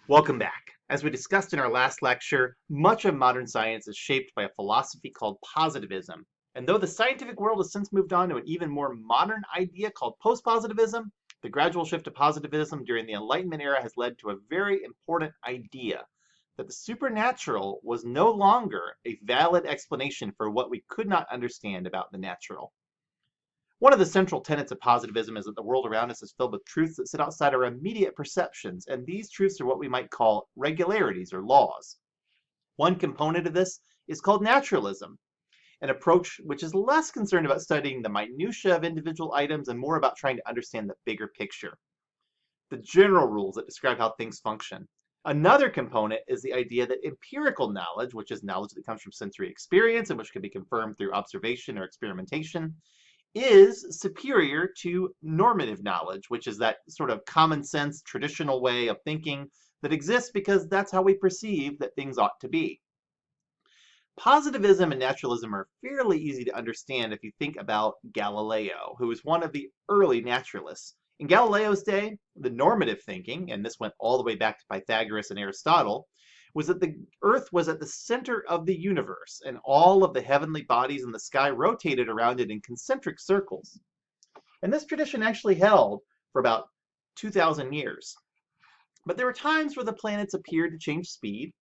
Welcome back. As we discussed in our last lecture, much of modern science is shaped by a philosophy called positivism. And though the scientific world has since moved on to an even more modern idea called postpositivism, the gradual shift to positivism during the Enlightenment era has led to a very important idea that the supernatural was no longer a valid explanation for what we could not understand about the natural. One of the central tenets of positivism is that the world around us is filled with truths that sit outside our immediate perceptions, and these truths are what we might call regularities or laws. One component of this is called naturalism, an approach which is less concerned about studying the minutiae of individual items and more about trying to understand the bigger picture, the general rules that describe how things function. Another component is the idea that empirical knowledge, which is knowledge that comes from sensory experience and which can be confirmed through observation or experimentation, is superior to normative knowledge, which is that sort of common sense, traditional way of thinking that exists because that's how we perceive that things ought to be. Positivism and naturalism are fairly easy to understand if you think about Galileo, who was one of the early naturalists. In Galileo's day, the normative thinking, and this went all the way back to Pythagoras and Aristotle, was that the Earth was at the center of the universe, and all of the heavenly bodies in the sky rotated around it in concentric circles. And this tradition actually held for about 2,000 years. But there were times where the planets appeared to change speed,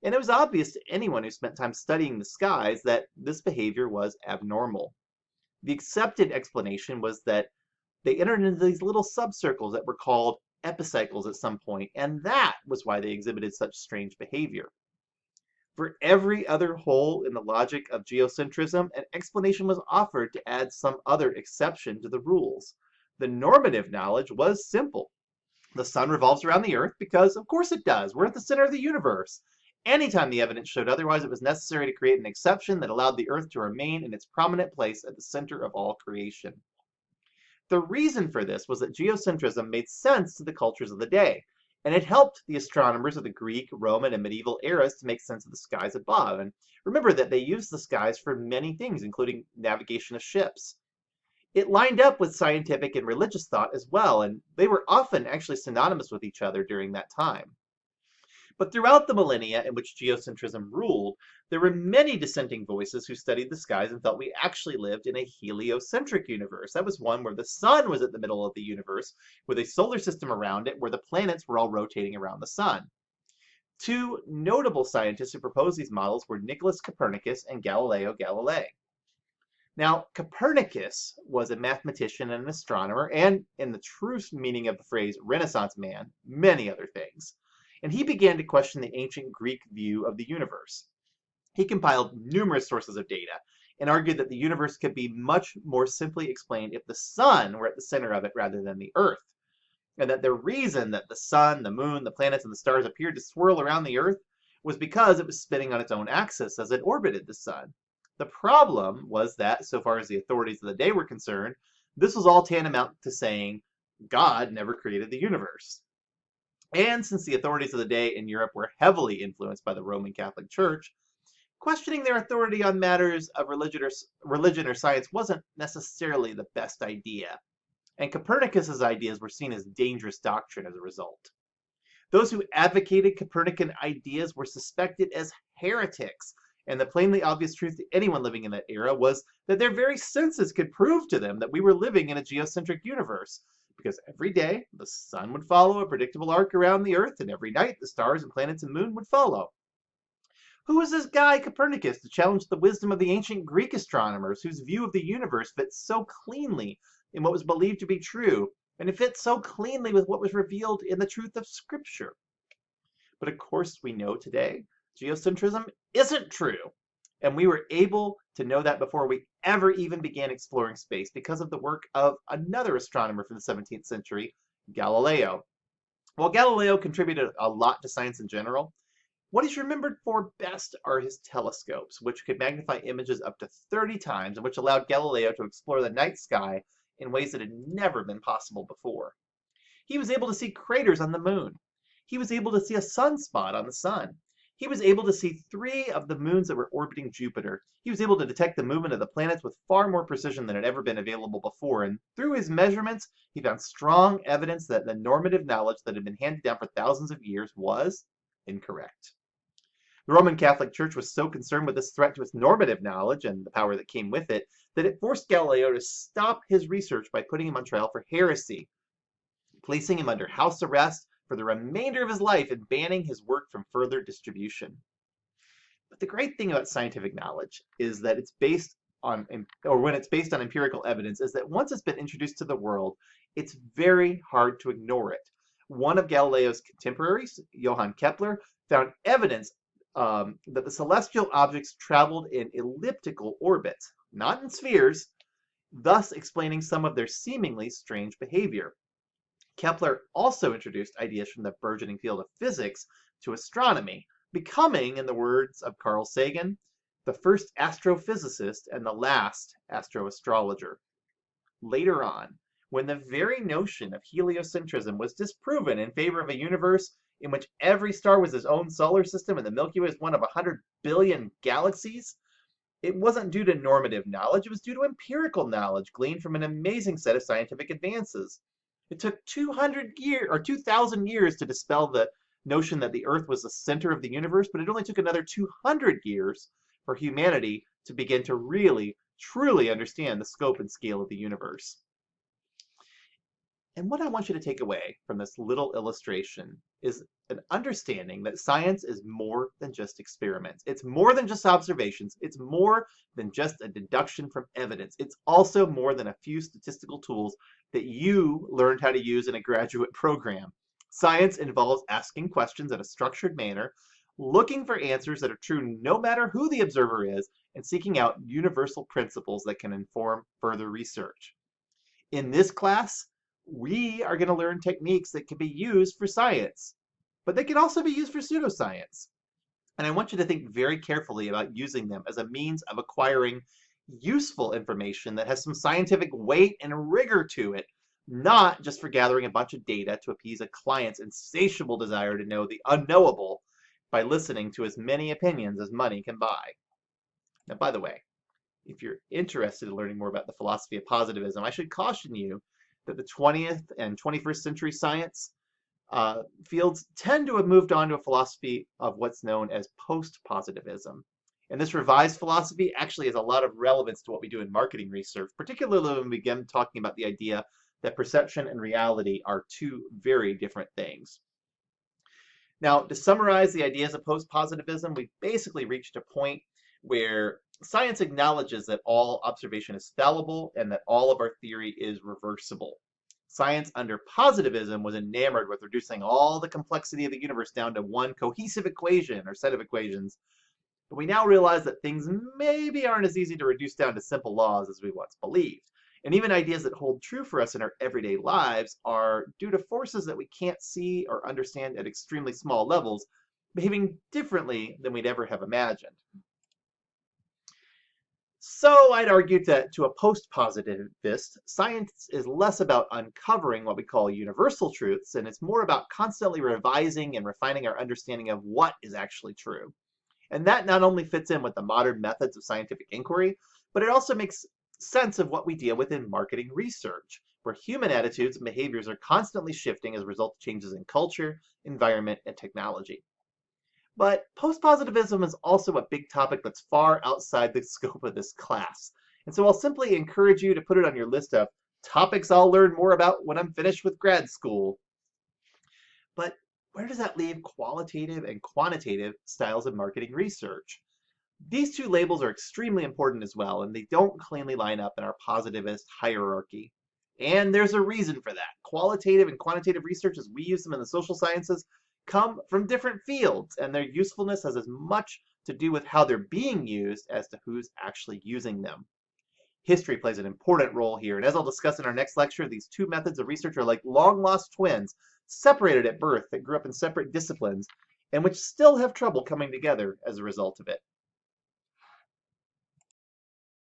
and it was obvious to anyone who spent time studying the skies that this behavior was abnormal. The accepted explanation was that they entered into these little subcircles that were called epicycles at some point, and that was why they exhibited such strange behavior. For every other hole in the logic of geocentrism, an explanation was offered to add some other exception to the rules. The normative knowledge was simple. The sun revolves around the earth because, of course, it does. We're at the center of the universe. Anytime the evidence showed otherwise, it was necessary to create an exception that allowed the earth to remain in its prominent place at the center of all creation. The reason for this was that geocentrism made sense to the cultures of the day, and it helped the astronomers of the Greek, Roman, and medieval eras to make sense of the skies above. And remember that they used the skies for many things, including navigation of ships. It lined up with scientific and religious thought as well, and they were often actually synonymous with each other during that time. But throughout the millennia in which geocentrism ruled, there were many dissenting voices who studied the skies and felt we actually lived in a heliocentric universe. That was one where the sun was at the middle of the universe, with a solar system around it where the planets were all rotating around the sun. Two notable scientists who proposed these models were Nicholas Copernicus and Galileo Galilei. Now, Copernicus was a mathematician and an astronomer, and in the true meaning of the phrase Renaissance man, many other things. And he began to question the ancient Greek view of the universe. He compiled numerous sources of data and argued that the universe could be much more simply explained if the sun were at the center of it rather than the earth, and that the reason that the sun, the moon, the planets, and the stars appeared to swirl around the earth was because it was spinning on its own axis as it orbited the sun. The problem was that, so far as the authorities of the day were concerned, this was all tantamount to saying God never created the universe. And since the authorities of the day in Europe were heavily influenced by the Roman Catholic Church, questioning their authority on matters of religion or science wasn't necessarily the best idea. And Copernicus's ideas were seen as dangerous doctrine as a result. Those who advocated Copernican ideas were suspected as heretics, and the plainly obvious truth to anyone living in that era was that their very senses could prove to them that we were living in a geocentric universe, because every day the sun would follow a predictable arc around the earth, and every night the stars and planets and moon would follow. Who was this guy Copernicus to challenge the wisdom of the ancient Greek astronomers whose view of the universe fits so cleanly in what was believed to be true, and it fits so cleanly with what was revealed in the truth of Scripture? But of course we know today geocentrism isn't true. And we were able to know that before we ever even began exploring space because of the work of another astronomer from the 17th century, Galileo. While Galileo contributed a lot to science in general, what he's remembered for best are his telescopes, which could magnify images up to 30 times and which allowed Galileo to explore the night sky in ways that had never been possible before. He was able to see craters on the moon. He was able to see a sunspot on the sun. He was able to see 3 of the moons that were orbiting Jupiter. He was able to detect the movement of the planets with far more precision than had ever been available before, and through his measurements, he found strong evidence that the normative knowledge that had been handed down for thousands of years was incorrect. The Roman Catholic Church was so concerned with this threat to its normative knowledge and the power that came with it that it forced Galileo to stop his research by putting him on trial for heresy, placing him under house arrest for the remainder of his life and banning his work from further distribution. But the great thing about scientific knowledge is that it's based on, or when it's based on empirical evidence, is that once it's been introduced to the world, it's very hard to ignore it. One of Galileo's contemporaries, Johann Kepler, found evidence that the celestial objects traveled in elliptical orbits, not in spheres, thus explaining some of their seemingly strange behavior. Kepler also introduced ideas from the burgeoning field of physics to astronomy, becoming, in the words of Carl Sagan, the first astrophysicist and the last astroastrologer. Later on, when the very notion of heliocentrism was disproven in favor of a universe in which every star was its own solar system and the Milky Way is one of 100 billion galaxies, it wasn't due to normative knowledge, it was due to empirical knowledge gleaned from an amazing set of scientific advances. It took 2,000 years to dispel the notion that the Earth was the center of the universe, but it only took another 200 years for humanity to begin to really, truly understand the scope and scale of the universe. And what I want you to take away from this little illustration is an understanding that science is more than just experiments. It's more than just observations. It's more than just a deduction from evidence. It's also more than a few statistical tools that you learned how to use in a graduate program. Science involves asking questions in a structured manner, looking for answers that are true no matter who the observer is, and seeking out universal principles that can inform further research. In this class, we are going to learn techniques that can be used for science, but they can also be used for pseudoscience. And I want you to think very carefully about using them as a means of acquiring useful information that has some scientific weight and rigor to it, not just for gathering a bunch of data to appease a client's insatiable desire to know the unknowable by listening to as many opinions as money can buy. Now, by the way, if you're interested in learning more about the philosophy of positivism, I should caution you that the 20th and 21st century science fields tend to have moved on to a philosophy of what's known as post-positivism. And this revised philosophy actually has a lot of relevance to what we do in marketing research, particularly when we begin talking about the idea that perception and reality are two very different things. Now, to summarize the ideas of post-positivism, we've basically reached a point where science acknowledges that all observation is fallible and that all of our theory is reversible. Science under positivism was enamored with reducing all the complexity of the universe down to one cohesive equation or set of equations, but we now realize that things maybe aren't as easy to reduce down to simple laws as we once believed. And even ideas that hold true for us in our everyday lives are due to forces that we can't see or understand at extremely small levels, behaving differently than we'd ever have imagined. So I'd argue that to a post-positivist, science is less about uncovering what we call universal truths, and it's more about constantly revising and refining our understanding of what is actually true. And that not only fits in with the modern methods of scientific inquiry, but it also makes sense of what we deal with in marketing research, where human attitudes and behaviors are constantly shifting as a result of changes in culture, environment, and technology. But post-positivism is also a big topic that's far outside the scope of this class. And so I'll simply encourage you to put it on your list of topics I'll learn more about when I'm finished with grad school. But where does that leave qualitative and quantitative styles of marketing research? These two labels are extremely important as well, and they don't cleanly line up in our positivist hierarchy. And there's a reason for that. Qualitative and quantitative research, as we use them in the social sciences, come from different fields, and their usefulness has as much to do with how they're being used as to who's actually using them. History plays an important role here, and as I'll discuss in our next lecture, these two methods of research are like long-lost twins, separated at birth, that grew up in separate disciplines, and which still have trouble coming together as a result of it.